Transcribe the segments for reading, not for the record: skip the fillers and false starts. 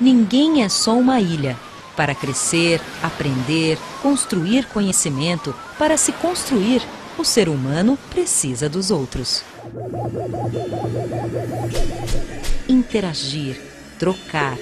ninguém é só uma ilha. Para crescer, aprender, construir conhecimento, para se construir, o ser humano precisa dos outros. Interagir, trocar,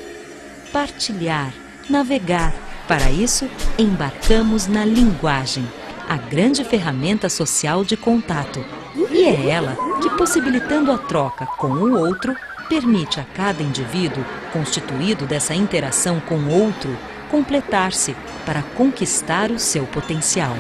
partilhar, navegar. Para isso, embarcamos na linguagem, a grande ferramenta social de contato. E é ela que, possibilitando a troca com o outro, permite a cada indivíduo, constituído dessa interação com o outro, completar-se para conquistar o seu potencial.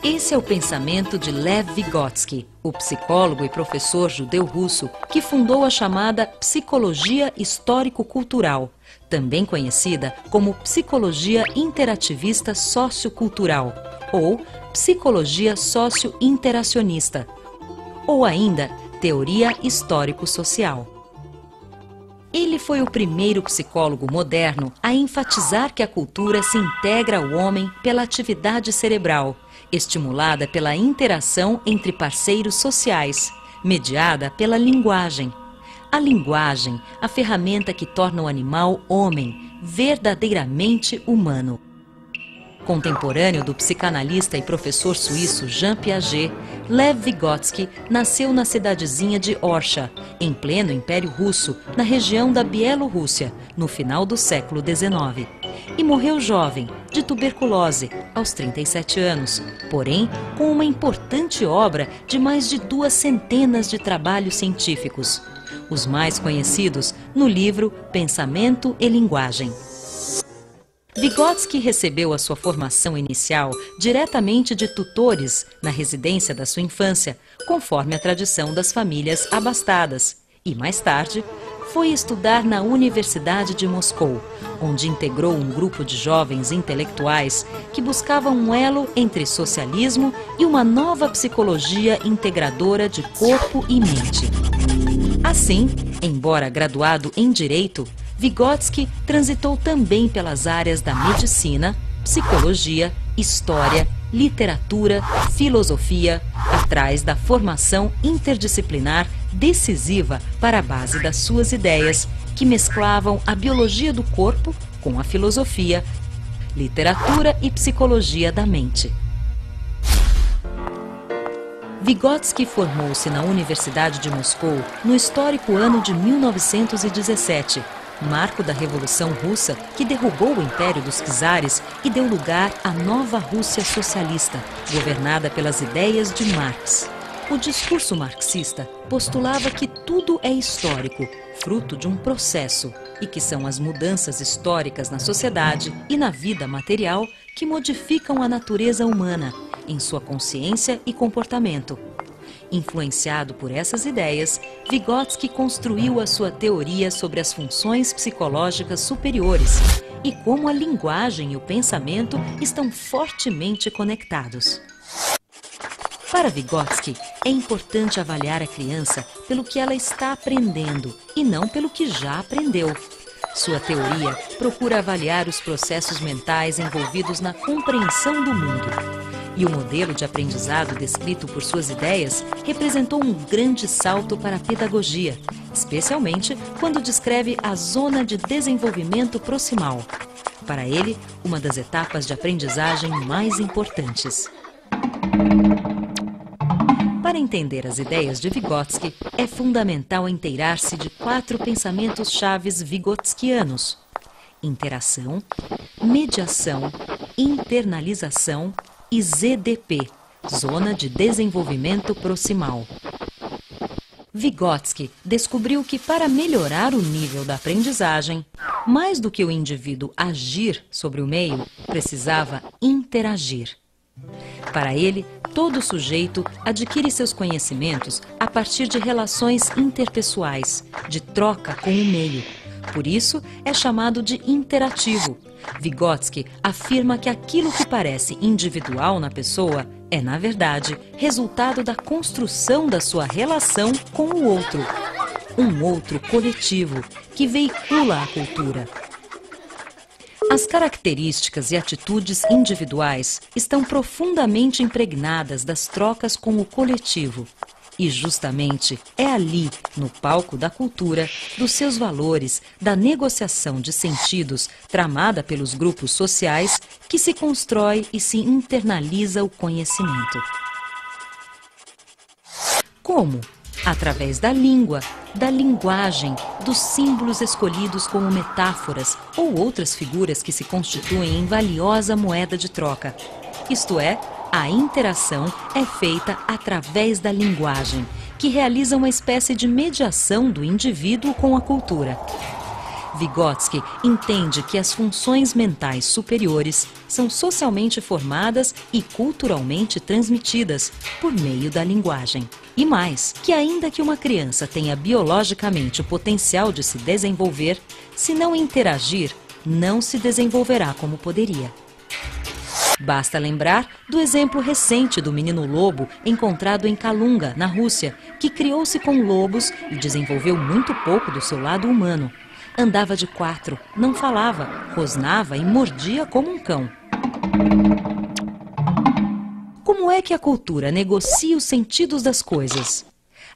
Esse é o pensamento de Lev Vygotsky, o psicólogo e professor judeu-russo que fundou a chamada psicologia histórico-cultural, também conhecida como psicologia interativista sociocultural ou psicologia socio-interacionista, ou ainda teoria histórico-social. Ele foi o primeiro psicólogo moderno a enfatizar que a cultura se integra ao homem pela atividade cerebral, estimulada pela interação entre parceiros sociais, mediada pela linguagem. A linguagem, a ferramenta que torna o animal homem, verdadeiramente humano. Contemporâneo do psicanalista e professor suíço Jean Piaget, Lev Vygotsky nasceu na cidadezinha de Orsha, em pleno Império Russo, na região da Bielorrússia, no final do século XIX. E morreu jovem, de tuberculose, aos 37 anos, porém com uma importante obra de mais de 200 de trabalhos científicos. Os mais conhecidos no livro Pensamento e Linguagem. Vygotsky recebeu a sua formação inicial diretamente de tutores na residência da sua infância, conforme a tradição das famílias abastadas, e mais tarde foi estudar na Universidade de Moscou, onde integrou um grupo de jovens intelectuais que buscavam um elo entre socialismo e uma nova psicologia integradora de corpo e mente. Assim, embora graduado em Direito, Vygotsky transitou também pelas áreas da medicina, psicologia, história, literatura, filosofia, atrás da formação interdisciplinar decisiva para a base das suas ideias, que mesclavam a biologia do corpo com a filosofia, literatura e psicologia da mente. Vygotsky formou-se na Universidade de Moscou no histórico ano de 1917, marco da Revolução Russa que derrubou o Império dos Czares e deu lugar à nova Rússia socialista, governada pelas ideias de Marx. O discurso marxista postulava que tudo é histórico, fruto de um processo, e que são as mudanças históricas na sociedade e na vida material que modificam a natureza humana, em sua consciência e comportamento. Influenciado por essas ideias, Vygotsky construiu a sua teoria sobre as funções psicológicas superiores e como a linguagem e o pensamento estão fortemente conectados. Para Vygotsky, é importante avaliar a criança pelo que ela está aprendendo e não pelo que já aprendeu. Sua teoria procura avaliar os processos mentais envolvidos na compreensão do mundo. E o modelo de aprendizado descrito por suas ideias representou um grande salto para a pedagogia, especialmente quando descreve a zona de desenvolvimento proximal. Para ele, uma das etapas de aprendizagem mais importantes. Para entender as ideias de Vygotsky, é fundamental inteirar-se de 4 pensamentos chaves vygotskianos: interação, mediação, internalização e ZDP, Zona de Desenvolvimento Proximal. Vygotsky descobriu que para melhorar o nível da aprendizagem, mais do que o indivíduo agir sobre o meio, precisava interagir. Para ele, todo sujeito adquire seus conhecimentos a partir de relações interpessoais, de troca com o meio. Por isso, é chamado de interativo. Vygotsky afirma que aquilo que parece individual na pessoa é, na verdade, resultado da construção da sua relação com o outro. Um outro coletivo que veicula a cultura. As características e atitudes individuais estão profundamente impregnadas das trocas com o coletivo. E justamente é ali, no palco da cultura, dos seus valores, da negociação de sentidos tramada pelos grupos sociais, que se constrói e se internaliza o conhecimento. Como? Através da língua, da linguagem, dos símbolos escolhidos como metáforas ou outras figuras que se constituem em valiosa moeda de troca. Isto é, a interação é feita através da linguagem, que realiza uma espécie de mediação do indivíduo com a cultura. Vygotsky entende que as funções mentais superiores são socialmente formadas e culturalmente transmitidas por meio da linguagem. E mais, que ainda que uma criança tenha biologicamente o potencial de se desenvolver, se não interagir, não se desenvolverá como poderia. Basta lembrar do exemplo recente do menino lobo encontrado em Kalunga, na Rússia, que criou-se com lobos e desenvolveu muito pouco do seu lado humano. Andava de quatro, não falava, rosnava e mordia como um cão. Como é que a cultura negocia os sentidos das coisas?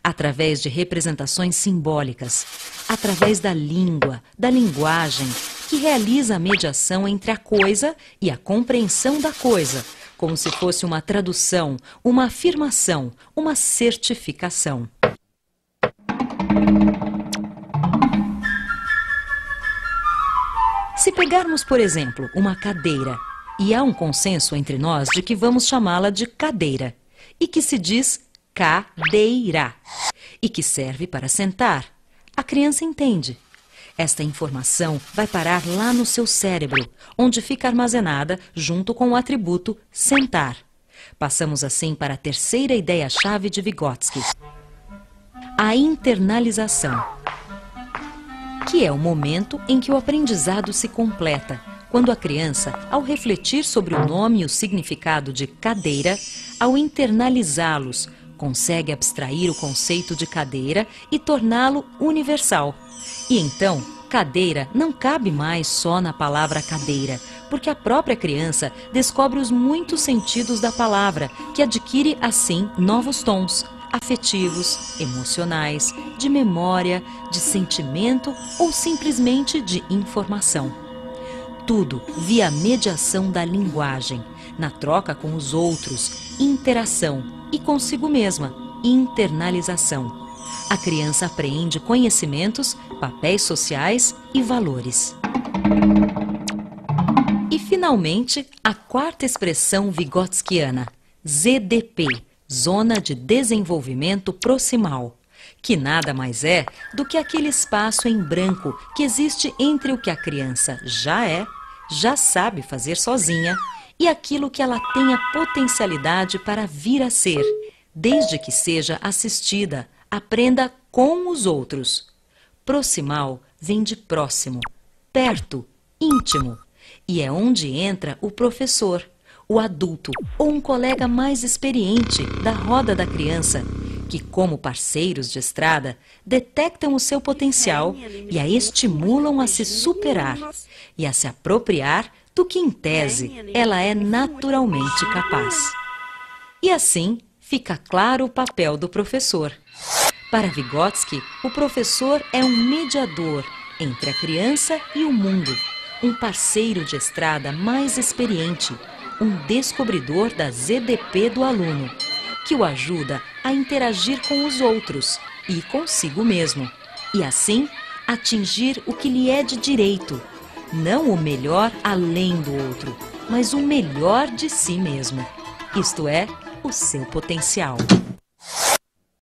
Através de representações simbólicas, através da língua, da linguagem, que realiza a mediação entre a coisa e a compreensão da coisa, como se fosse uma tradução, uma afirmação, uma certificação. Se pegarmos, por exemplo, uma cadeira, e há um consenso entre nós de que vamos chamá-la de cadeira, e que se diz cadeira, e que serve para sentar, a criança entende. Esta informação vai parar lá no seu cérebro, onde fica armazenada junto com o atributo sentar. Passamos assim para a terceira ideia-chave de Vygotsky, a internalização, que é o momento em que o aprendizado se completa, quando a criança, ao refletir sobre o nome e o significado de cadeira, ao internalizá-los, consegue abstrair o conceito de cadeira e torná-lo universal. E então, cadeira não cabe mais só na palavra cadeira, porque a própria criança descobre os muitos sentidos da palavra, que adquire, assim, novos tons, afetivos, emocionais, de memória, de sentimento ou simplesmente de informação. Tudo via mediação da linguagem, na troca com os outros, interação, e consigo mesma, internalização. A criança apreende conhecimentos, papéis sociais e valores. E, finalmente, a quarta expressão vygotskiana, ZDP, Zona de Desenvolvimento Proximal, que nada mais é do que aquele espaço em branco que existe entre o que a criança já é, já sabe fazer sozinha, e aquilo que ela tem a potencialidade para vir a ser, desde que seja assistida, aprenda com os outros. Proximal vem de próximo, perto, íntimo, e é onde entra o professor, o adulto ou um colega mais experiente da roda da criança, que, como parceiros de estrada, detectam o seu potencial e a estimulam a se superar e a se apropriar do que, em tese, ela é naturalmente capaz. E assim fica claro o papel do professor. Para Vygotsky, o professor é um mediador entre a criança e o mundo, um parceiro de estrada mais experiente, um descobridor da ZDP do aluno, que o ajuda a interagir com os outros e consigo mesmo, e assim atingir o que lhe é de direito, não o melhor além do outro, mas o melhor de si mesmo, isto é, o seu potencial.